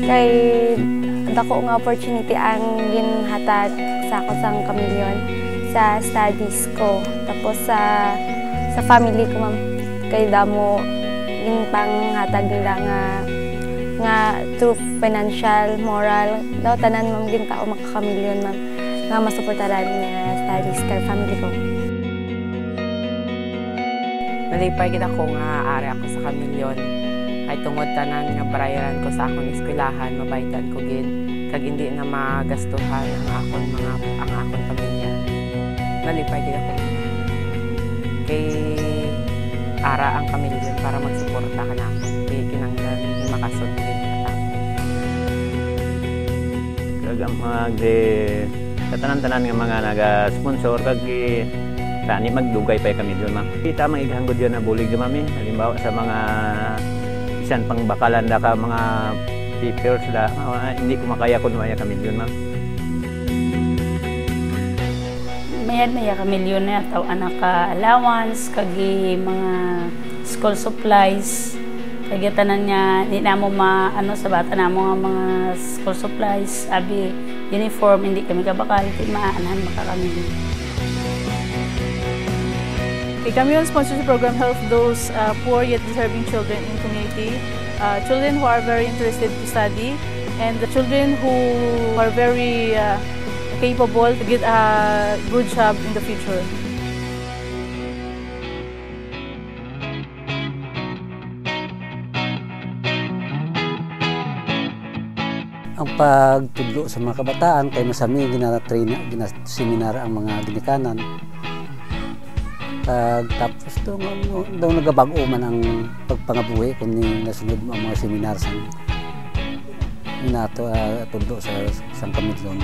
Kay dako nga opportunity ang ginhatag sa ako sang Kamilyon sa studies ko. Tapos sa family ko, ma'am. Kay damo ginpanghatag nila nga through financial, moral, daw tanan ma'am gintao makakamilyon, ma'am, nga masuportaran nga studies kay family ko. Nalipay gid ako nga ari ako sa Kamilyon. Ay tungod tanan nga bayaran ko sa akong eskwelahan, mabaytan ko gid kag hindi na magastuhan ang akong pamilya. Nalipay gid ako. Kay ara ang Kamilyon para magsuporta kanako. Kay kinanglan makasud gid katapos. Kag katanan-tanan nga mga naga-sponsor kag tani magdugay pa kami diyon, ma'am. Kita mangighangod diyon na bulig di mami. Halimbawa sa mga isan pang bakalan da ka mga papers da hindi ko makaya kun maya kami diyon, ma'am. Mayad na ya kamilyon na taw anak ka allowance kagi mga school supplies kagi tanan niya di na mo ano sa bata na mo nga mga school supplies abi uniform hindi kami kabakal di maanahan makakamilyon. The Kamilyon Sponsorship Program helps those poor yet deserving children in community, children who are very interested to study, and the children who are very capable to get a good job in the future. Ang pagtudlo sa mga kabataan kay masami gina-train gina-seminar ang mga ginikanan. Tapos daw nagabago man ang pagpangabuhi kung nasunod ang mga seminar sa tudlo sa Kamilyon.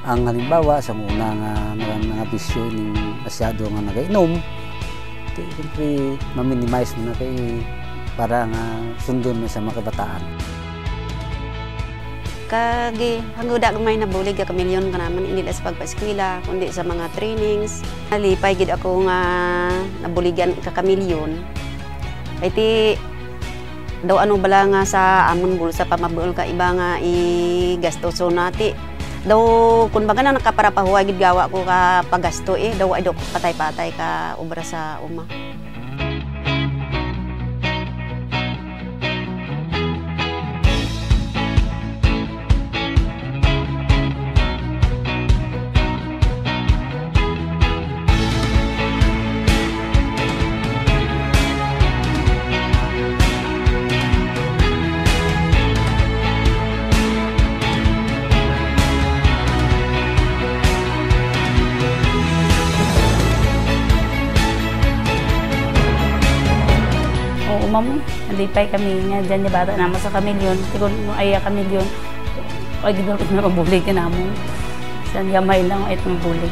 Ang halimbawa sa una nga bisyo ning masyado nga nagainom, siyempre ma-minimize na kay para nga sundon sa mga kabataan. Kagi hangguda gamay na bulig ka Kamilyon ka naman hindi sa pagpa-eskwela kundi sa mga trainings. Nalipay gid ako nga nabuligan ka Kamilyon. Kay ti daw ano bala nga sa amon bulsa pamabul ka iba nga i-gasto so nati. Daw kun baga na nakaparapahuwa gid gawa ko ka pagasto daw ay do patay-patay ka obra sa uma. Ma'am, nalipay kami nga dyan yung bata naman sa Kamilyon. Kung ay Kamilyon, ay gano'n na mabulig ka naman. Saan gamay lang itong bulig.